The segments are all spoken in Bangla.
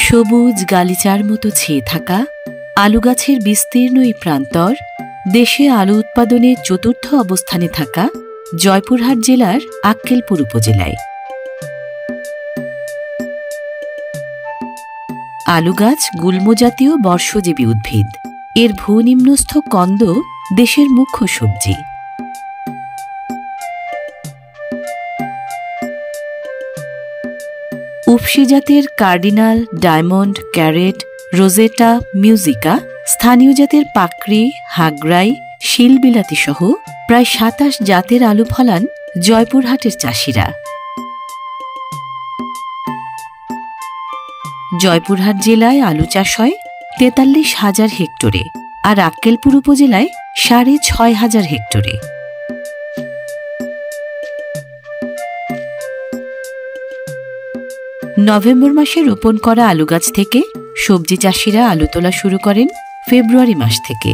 সবুজ গালিচার মতো ছেয়ে থাকা আলু গাছের বিস্তীর্ণ এই প্রান্তর দেশে আলু উৎপাদনে চতুর্থ অবস্থানে থাকা জয়পুরহাট জেলার আক্কেলপুর উপজেলায়। আলু গাছ গুল্মজাতীয় বর্ষজীবী উদ্ভিদ। এর ভূনিম্নস্থ কন্দ দেশের মুখ্য সবজি। উফশি জাতের কার্ডিনাল, ডায়মন্ড, ক্যারেট, রোজেটা, মিউজিকা, স্থানীয় জাতের পাকড়ি, হাগরাই, শিলবিলাতি সহ প্রায় ২৭ জাতের আলু ফলান জয়পুরহাটের চাষিরা। জয়পুরহাট জেলায় আলু চাষ হয় ৪৩,০০০ হেক্টরে, আর আক্কেলপুর উপজেলায় ৬,৫০০ হেক্টরে। নভেম্বর মাসে রোপণ করা আলু গাছ থেকে সবজি চাষিরা আলু তোলা শুরু করেন ফেব্রুয়ারি মাস থেকে।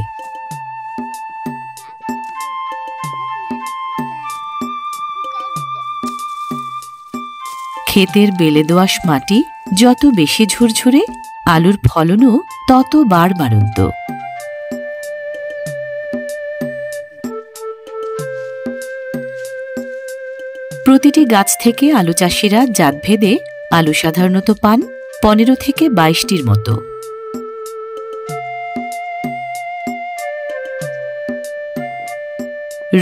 ক্ষেতের বেলে দোআঁশ মাটি যত বেশি ঝুরঝুরে, আলুর ফলনও তত বাড়বাড়ন্ত। প্রতিটি গাছ থেকে আলু চাষিরা জাতভেদে আলু সাধারণত পান ১৫ থেকে ২২টির মতো।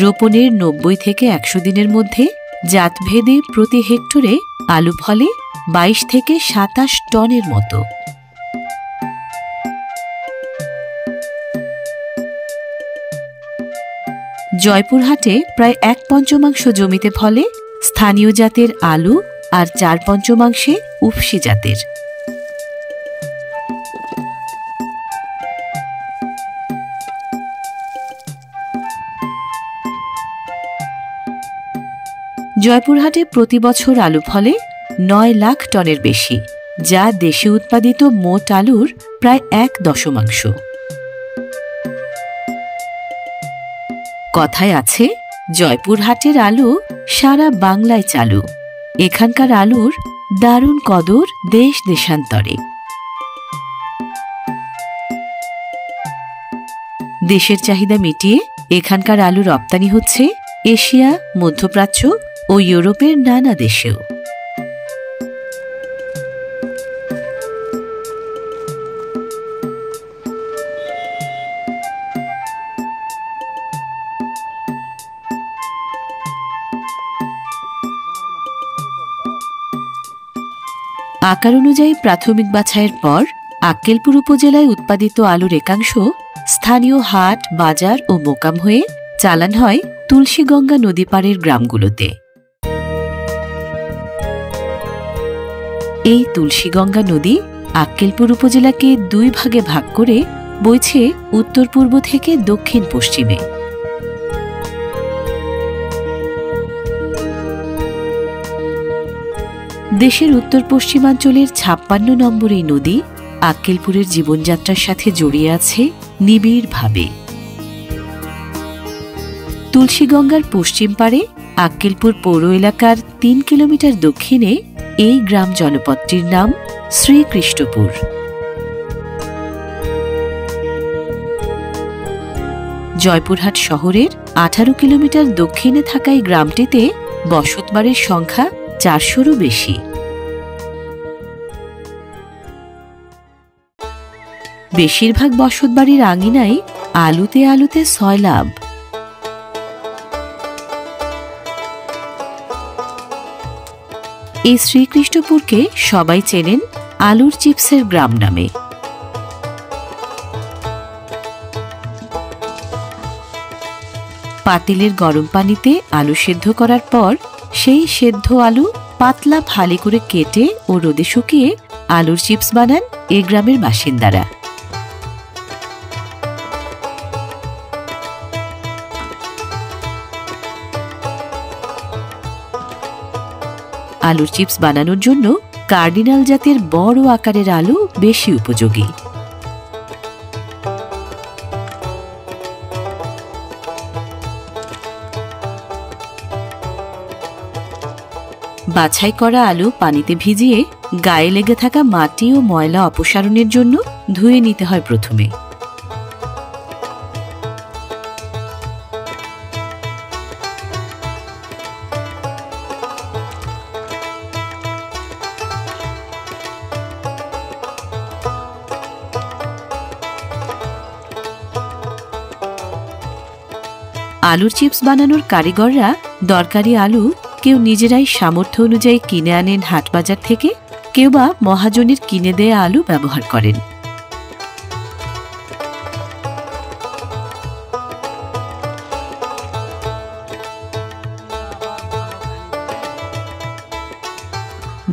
রোপণের ৯০ থেকে ১০০ দিনের মধ্যে জাতভেদে প্রতি হেক্টরে আলু ফলে ২২ থেকে ২৭ টনের মতো। জয়পুরহাটে প্রায় ১/৫ জমিতে ফলে স্থানীয় জাতের আলু আর ৪/৫ উফশি জাতের। জয়পুরহাটে প্রতি বছর আলু ফলে ৯ লাখ টনের বেশি, যা দেশে উৎপাদিত মোট আলুর প্রায় ১/১০। কথায় আছে, জয়পুরহাটের আলু সারা বাংলায় চালু। এখানকার আলুর দারুণ কদর দেশ দেশান্তরে। দেশের চাহিদা মিটিয়ে এখানকার আলু রপ্তানি হচ্ছে এশিয়া, মধ্যপ্রাচ্য ও ইউরোপের নানা দেশেও। আকার অনুযায়ী প্রাথমিক বাছাইয়ের পর আক্কেলপুর উপজেলায় উৎপাদিত আলুর একাংশ স্থানীয় হাট, বাজার ও মোকাম হয়ে চালান হয় তুলসীগঙ্গা নদী পাড়ের গ্রামগুলোতে। এই তুলসীগঙ্গা নদী আক্কেলপুর উপজেলাকে ২ ভাগে ভাগ করে বইছে উত্তর পূর্ব থেকে দক্ষিণ পশ্চিমে। দেশের উত্তর পশ্চিমাঞ্চলের ৫৬ নম্বর এই নদী আক্কেলপুরের জীবনযাত্রার সাথে জড়িয়ে আছে নিবিড়ভাবে। তুলসীগঙ্গার পশ্চিম পাড়ে আক্কেলপুর পৌর এলাকার ৩ কিলোমিটার দক্ষিণে এই গ্রাম জনপদটির নাম শ্রীকৃষ্ণপুর। জয়পুরহাট শহরের ১৮ কিলোমিটার দক্ষিণে থাকা এই গ্রামটিতে বসতবাড়ির সংখ্যা ৪০০রও বেশি। বেশিরভাগ বসতবাড়ির আঙিনায় আলুতে আলুতে সয়লাব। এই শ্রীকৃষ্ণপুরকে সবাই চেনেন আলুর চিপসের গ্রাম নামে। পাতিলের গরম পানিতে আলু সেদ্ধ করার পর সেই সেদ্ধ আলু পাতলা ফালি করে কেটে ও রোদে শুকিয়ে আলুর চিপস বানান এ গ্রামের বাসিন্দারা। আলুর চিপস বানানোর জন্য কার্ডিনাল জাতের বড় আকারের আলু বেশি উপযোগী। বাছাই করা আলু পানিতে ভিজিয়ে গায়ে লেগে থাকা মাটি ও ময়লা অপসারণের জন্য ধুয়ে নিতে হয় প্রথমে। আলুর চিপস বানানোর কারিগররা দরকারি আলু কেউ নিজেরাই সামর্থ্য অনুযায়ী কিনে আনেন হাটবাজার থেকে, কেউ বা মহাজনের কিনে দেয়া আলু ব্যবহার করেন।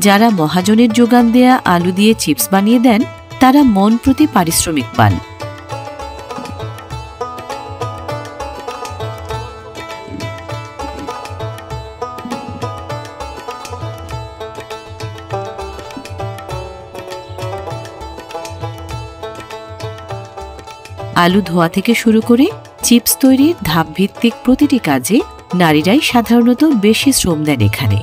যারা মহাজনের যোগান দেয়া আলু দিয়ে চিপস বানিয়ে দেন তারা মন প্রতি পারিশ্রমিক পান। আলু ধোয়া থেকে শুরু করে চিপস তৈরির ধাপভিত্তিক প্রতিটি কাজে নারীরাই সাধারণত বেশি শ্রম দেন এখানে।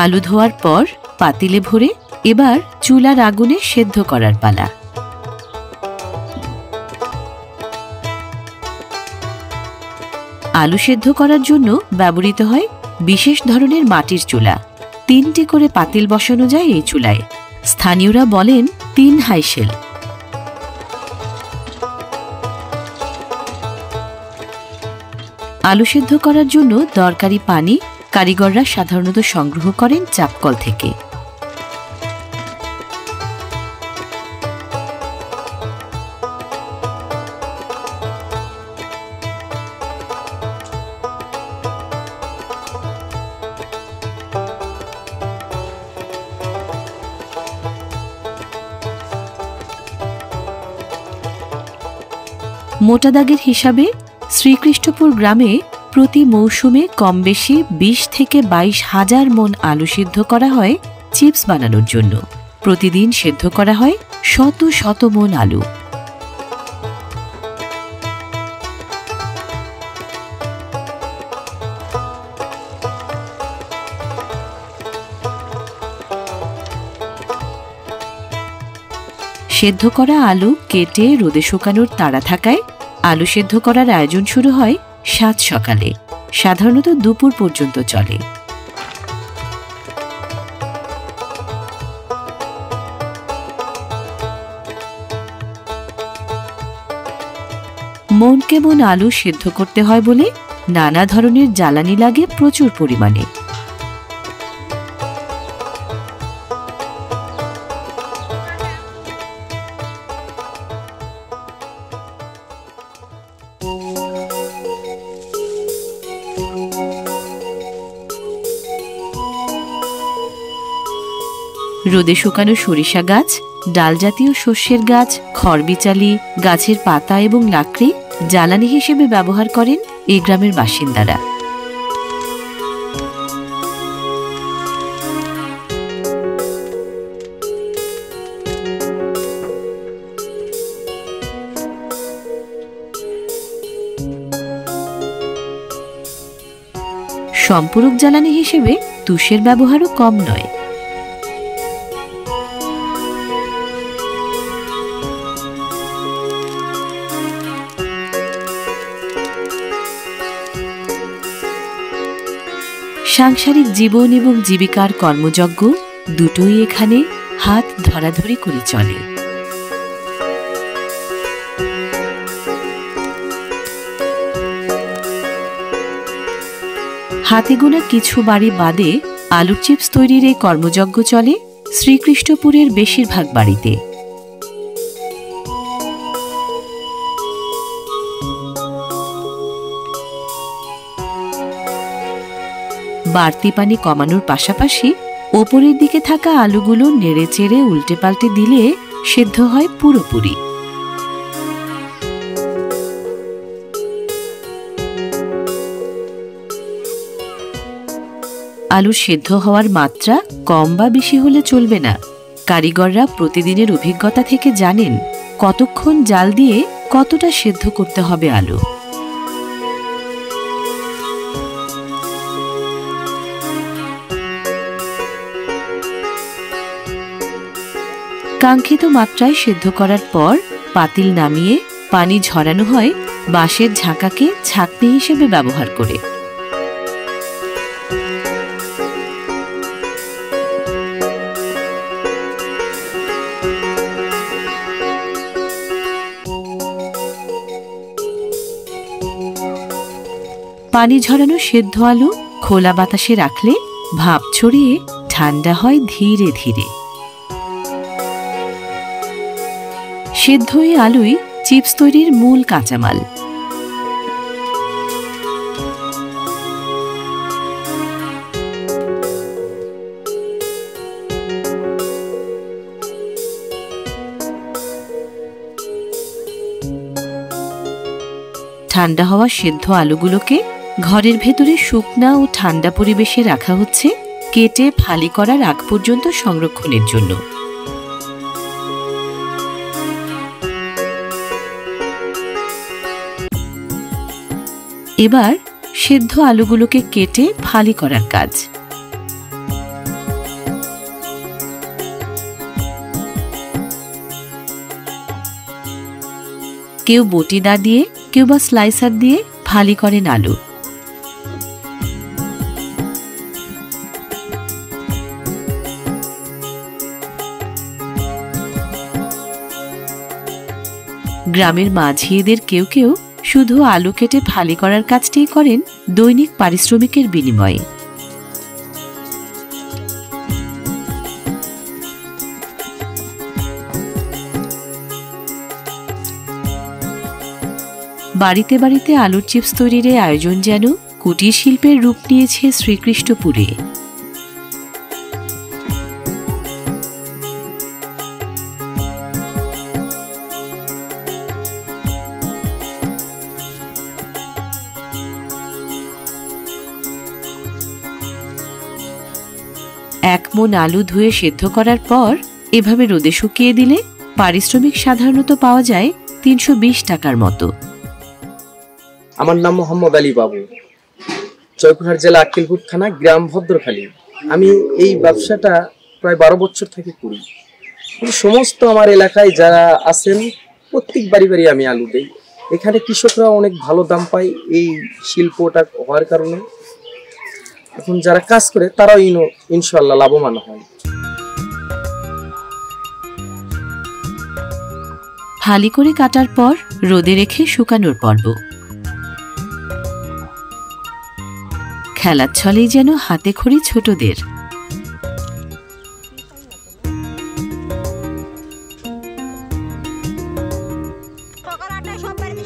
আলু ধোয়ার পর পাতিলে ভরে এবার চুলার আগুনে সেদ্ধ করার পালা। আলু সেদ্ধ করার জন্য ব্যবহৃত হয় বিশেষ ধরনের মাটির চুলা। 3টি করে পাতিল বসানো যায় এই চুলায়। স্থানীয়রা বলেন 3 হাইশেল। আলু সেদ্ধ করার জন্য দরকারি পানি কারিগররা সাধারণত সংগ্রহ করেন চাপকল থেকে। মোটা দাগের হিসাবে শ্রীকৃষ্ণপুর গ্রামে প্রতি মৌসুমে কম বেশি 20 থেকে 22 হাজার মন আলু সিদ্ধ করা হয় চিপস বানানোর জন্য। প্রতিদিন সিদ্ধ করা হয় শত শত মন আলু। সেদ্ধ করা আলু কেটে রোদে শুকানোর তাড়া থাকায় আলু সেদ্ধ করার আয়োজন শুরু হয় 7 সকালে, সাধারণত দুপুর পর্যন্ত চলে। মন কেমন আলু সেদ্ধ করতে হয় বলে নানা ধরনের জ্বালানি লাগে প্রচুর পরিমাণে। রোদে শুকানো সরিষা গাছ, ডাল জাতীয় শস্যের গাছ, খড়বিচালি, গাছের পাতা এবং লাকড়ি জ্বালানি হিসেবে ব্যবহার করেন এই গ্রামের বাসিন্দারা। সম্পূরক জ্বালানি হিসেবে তুষের ব্যবহারও কম নয়। সাংসারিক জীবন এবং জীবিকার কর্মযজ্ঞ দুটোই এখানে হাত ধরাধরি করে চলে। হাতে গোনা কিছু বাড়ি বাদে আলুর চিপস তৈরির এই কর্মযজ্ঞ চলে শ্রীকৃষ্ণপুরের বেশিরভাগ বাড়িতে। বাড়তি পানি কমানোর পাশাপাশি ওপরের দিকে থাকা আলুগুলো নেড়ে চেড়ে উল্টে পাল্টে দিলে সেদ্ধ হয় পুরোপুরি। আলু সেদ্ধ হওয়ার মাত্রা কম বা বেশি হলে চলবে না। কারিগররা প্রতিদিনের অভিজ্ঞতা থেকে জানেন কতক্ষণ জাল দিয়ে কতটা সেদ্ধ করতে হবে আলু। কাঙ্ক্ষিত মাত্রায় সেদ্ধ করার পর পাতিল নামিয়ে পানি ঝরানো হয় বাঁশের ঝাঁকাকে ছাঁকনি হিসেবে ব্যবহার করে। পানি ঝরানো সেদ্ধ আলু খোলা বাতাসে রাখলে ভাপ ছড়িয়ে ঠান্ডা হয় ধীরে ধীরে। সেদ্ধ এই আলুই চিপস তৈরির মূল কাঁচামাল। ঠান্ডা হওয়া সেদ্ধ আলুগুলোকে ঘরের ভেতরে শুকনা ও ঠান্ডা পরিবেশে রাখা হচ্ছে কেটে ফালি করার আগ পর্যন্ত সংরক্ষণের জন্য। এবার সেদ্ধ আলুগুলোকে কেটে ফালি করার কাজ। কেউ বটি দা দিয়ে, কেউ বা স্লাইসার দিয়ে ফালি করেন আলু। গ্রামের মাঝিদের কেউ কেউ শুধু আলু কেটে ফালি করার কাজটিই করেন দৈনিক পারিশ্রমিকের বিনিময়ে। বাড়িতে বাড়িতে আলুর চিপস তৈরির আয়োজন যেন কুটির শিল্পের রূপ নিয়েছে শ্রীকৃষ্ণপুরে। এক মণ আলু ধুয়ে সেদ্ধ করার পর এভাবে রোদে শুকিয়ে দিলে পারিশ্রমিক সাধারণত পাওয়া যায় ৩২০ টাকার মতো। আমার নাম মোহাম্মদ আলী বাবু, জয়পুরহাট জেলা আক্কেলপুর থানা, গ্রাম ভদ্রখালী। আমি এই ব্যবসাটা প্রায় ১২ বছর থেকে করি। সমস্ত আমার এলাকায় যারা আছেন প্রত্যেক বাড়ি বাড়ি আমি আলু দেই। এখানে কৃষকরা অনেক ভালো দাম পায় এই শিল্পটা হওয়ার কারণে। এখন যারা কাজ করে তারাও ইনশাআল্লাহ লাভবান হয়। ফালি করে কাটার পর রোদে রেখে শুকানোর পর্ব। খেলার ছলেই যেন হাতে খড়ি ছোটদের।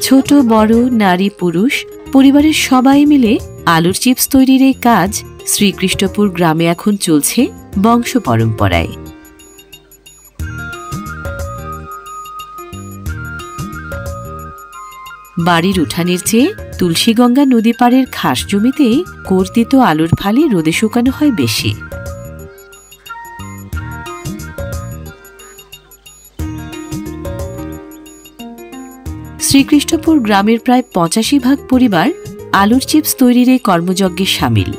ছোট বড় নারী পুরুষ পরিবারের সবাই মিলে আলুর চিপস তৈরির এই কাজ শ্রীকৃষ্ণপুর গ্রামে এখন চলছে বংশ পরম্পরায়। বাড়ির উঠানের চেয়ে তুলসীগঙ্গা নদী পাড়ের খাস জমিতেই কর্তিত আলুর ফালি রোদে শুকানো হয় বেশি। শ্রীকৃষ্ণপুর গ্রামের প্রায় ৮৫% পরিবার আলুর চিপস তৈরির এই কর্মযজ্ঞে সামিল।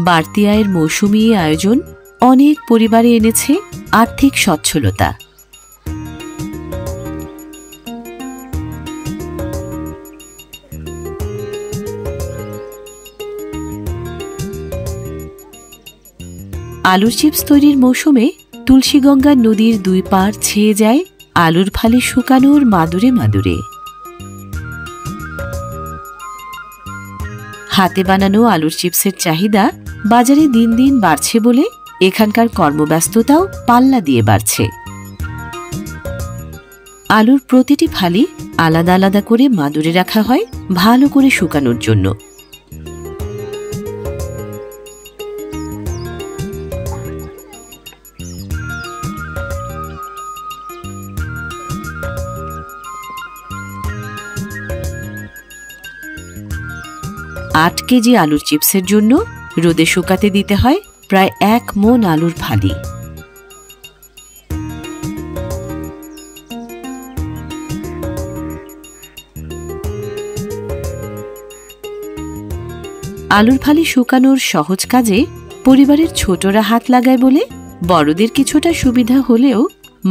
বাড়তি আয়ের মৌসুমী আয়োজন অনেক পরিবারে এনেছে আর্থিক সচ্ছলতা। আলুর চিপস তৈরির মৌসুমে তুলসীগঙ্গা নদীর দুই পাড় ছেয়ে যায় আলুর ফালি শুকানোর মাদুরে মাদুরে। হাতে বানানো আলুর চিপসের চাহিদা বাজারে দিন দিন বাড়ছে বলে এখানকার কর্মব্যস্ততাও পাল্লা দিয়ে বাড়ছে। আলুর প্রতিটি ফালি আলাদা আলাদা করে মাদুরে রাখা হয় ভালো করে শুকানোর জন্য। 8 কেজি আলুর চিপসের জন্য রোদে শুকাতে দিতে হয় প্রায় 1 মণ আলুর ফালি। আলুর ফালি শুকানোর সহজ কাজে পরিবারের ছোটরা হাত লাগায় বলে বড়দের কিছুটা সুবিধা হলেও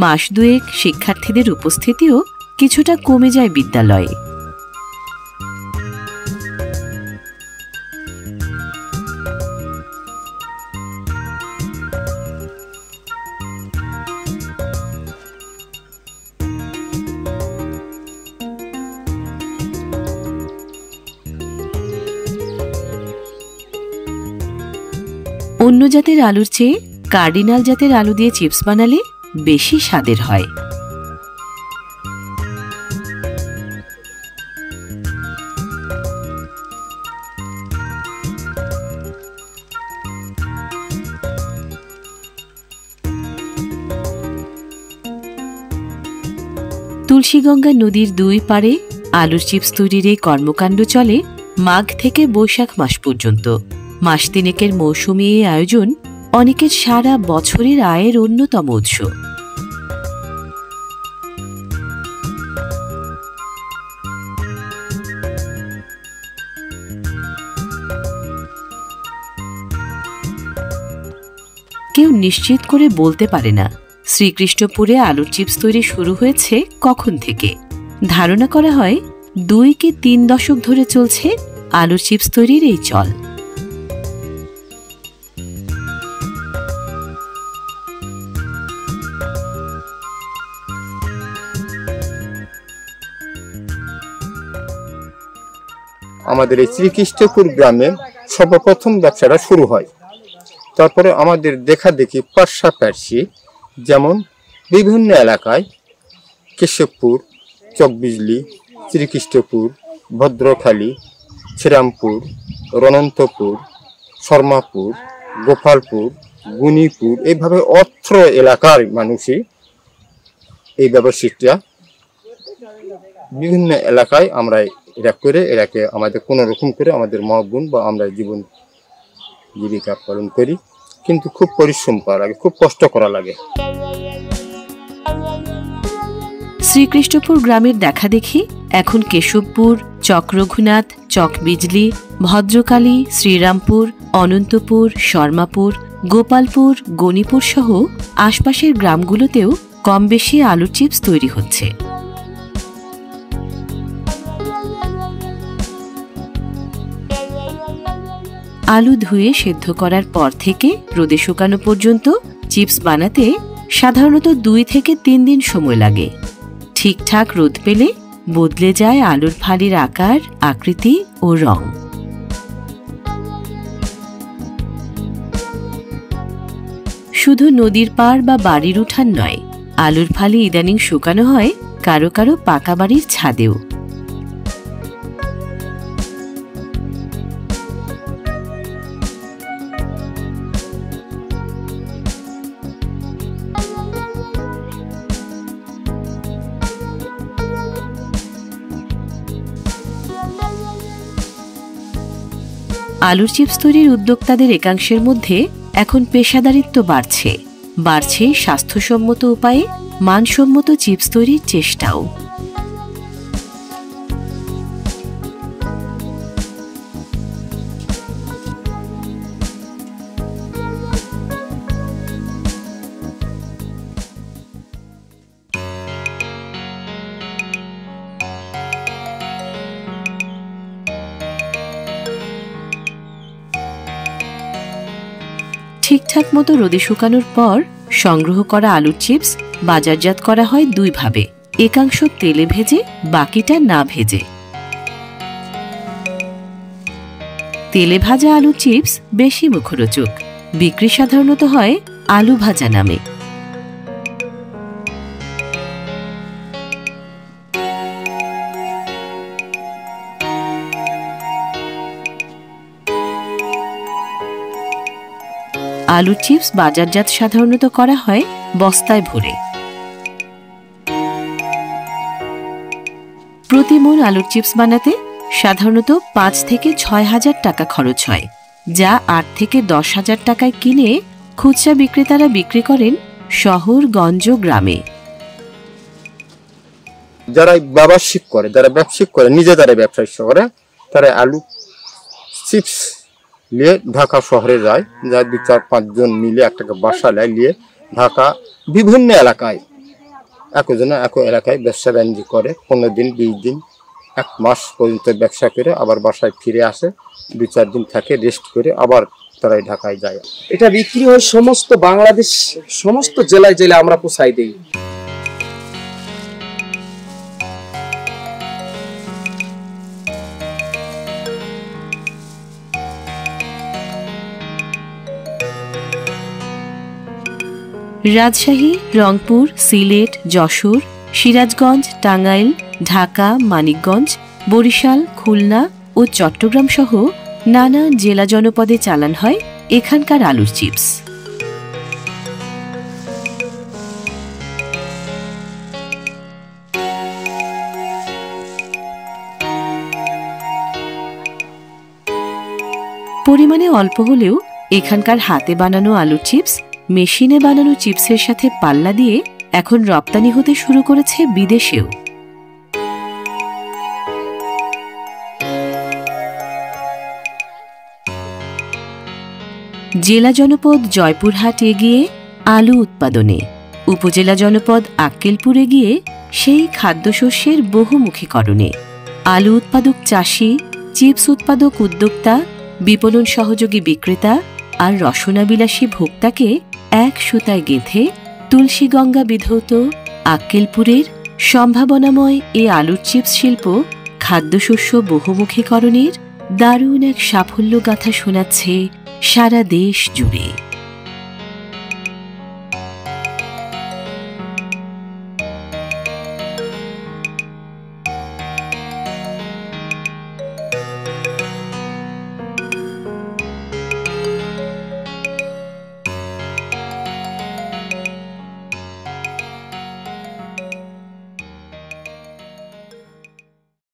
মাস দুয়েক শিক্ষার্থীদের উপস্থিতিও কিছুটা কমে যায় বিদ্যালয়ে। অন্য জাতের আলুর চেয়ে কার্ডিনাল জাতের আলু দিয়ে চিপস বানালে বেশি স্বাদের হয়। তুলসীগঙ্গা নদীর 2 পাড়ে আলুর চিপস তৈরির এই কর্মকাণ্ড চলে মাঘ থেকে বৈশাখ মাস পর্যন্ত। মাস তিনেকের মৌসুমী এই আয়োজন অনেকের সারা বছরের আয়ের অন্যতম উৎস। কেউ নিশ্চিত করে বলতে পারে না শ্রীকৃষ্ণপুরে আলুর চিপস তৈরি শুরু হয়েছে কখন থেকে। ধারণা করা হয় 2 কি 3 দশক ধরে চলছে আলুর চিপস তৈরির এই চল। আমাদের এই শ্রীকৃষ্ণপুর গ্রামে সর্বপ্রথম ব্যবসাটা শুরু হয়। তারপরে আমাদের দেখা দেখি পার্শ্বী যেমন বিভিন্ন এলাকায় কেশবপুর, চকবিজলি, শ্রীকৃষ্ণপুর, ভদ্রখালী, শ্রীরামপুর, রণন্তপুর, শর্মাপুর, গোপালপুর, গুণীপুর, এইভাবে অত্র এলাকার মানুষই এই ব্যবসাটা বিভিন্ন এলাকায় আমরা এটা করে এটাকে আমাদের কোনো রকম করে আমাদের মহাগুণ বা আমরা জীবিকা পালন করি। কিন্তু খুব পরিশ্রম করা লাগে, খুব কষ্ট করা লাগে। শ্রীকৃষ্ণপুর গ্রামের দেখা দেখি এখন কেশবপুর, চক্রঘুনাথ, চকবিজলি, ভদ্রকালী, শ্রীরামপুর, অনন্তপুর, শর্মাপুর, গোপালপুর, গণিপুর সহ আশপাশের গ্রামগুলোতেও কম বেশি আলুর চিপস তৈরি হচ্ছে। আলু ধুয়ে সেদ্ধ করার পর থেকে রোদে শুকানো পর্যন্ত চিপস বানাতে সাধারণত 2 থেকে 3 দিন সময় লাগে। ঠিকঠাক রোদ পেলে বদলে যায় আলুর ফালির আকার, আকৃতি ও রং। শুধু নদীর পাড় বা বাড়ির উঠান নয়, আলুর ফালি ইদানিং শুকানো হয় কারো কারো পাকা বাড়ির ছাদেও। আলুর চিপস তৈরির উদ্যোক্তাদের একাংশের মধ্যে এখন পেশাদারিত্ব বাড়ছে স্বাস্থ্যসম্মত উপায়ে মানসম্মত চিপস তৈরির চেষ্টাও। ঠিকঠাক মতো রোদে শুকানোর পর সংগ্রহ করা আলুর চিপস বাজারজাত করা হয় 2 ভাবে, একাংশ তেলে ভেজে, বাকিটা না ভেজে। তেলে ভাজা আলুর চিপস বেশি মুখরোচক, বিক্রি সাধারণত হয় আলু ভাজা নামে। আলুর চিপস বাজারজাত সাধারণত করা হয় বস্তায় ভরে। প্রতি মণ আলুর চিপস বানাতে সাধারণত 5 থেকে 6 হাজার টাকা খরচ হয়, যা 8 থেকে 10 হাজার টাকায় কিনে খুচরা বিক্রেতারা বিক্রি করেন শহর-গঞ্জ গ্রামে। যারা ব্যবসায়িক করে, নিজে যারা ব্যবসা করে, তারা আলু চিপস নিয়ে ঢাকা শহরে যায়, যা 2-4-5 জন মিলে একটা বাসা নিয়ে ঢাকা বিভিন্ন এলাকায় একজনে এক এলাকায় ব্যবসা বাণিজ্য করে 15 দিন, 20 দিন, 1 মাস পর্যন্ত ব্যবসা করে আবার বাসায় ফিরে আসে, 2-4 দিন থাকে, রেস্ট করে আবার তারা ঢাকায় যায়। এটা বিক্রি হয় সমস্ত বাংলাদেশ, সমস্ত জেলায় জেলায় আমরা পৌঁছাই দিই। রাজশাহী, রংপুর, সিলেট, যশোর, সিরাজগঞ্জ, টাঙ্গাইল, ঢাকা, মানিকগঞ্জ, বরিশাল, খুলনা ও চট্টগ্রাম সহ নানা জেলা জনপদে চালান হয় এখানকার আলুর চিপস। পরিমাণে অল্প হলেও এখানকার হাতে বানানো আলুর চিপস মেশিনে বানানো চিপসের সাথে পাল্লা দিয়ে এখন রপ্তানি হতে শুরু করেছে বিদেশেও। জেলা জনপদ জয়পুরহাট এগিয়ে আলু উৎপাদনে, উপজেলা জনপদ আক্কেলপুর এগিয়ে সেই খাদ্যশস্যের বহুমুখীকরণে। আলু উৎপাদক চাষি, চিপস উৎপাদক উদ্যোক্তা, বিপণন সহযোগী বিক্রেতা আর রসনাবিলাসী ভোক্তাকে এক সুতায় গেঁথে তুলসীগঙ্গা বিধৌত আক্কেলপুরের সম্ভাবনাময় এই আলুর চিপস শিল্প খাদ্যশস্য বহুমুখীকরণের দারুণ এক সাফল্য গাথা শোনাচ্ছে সারা দেশ জুড়ে।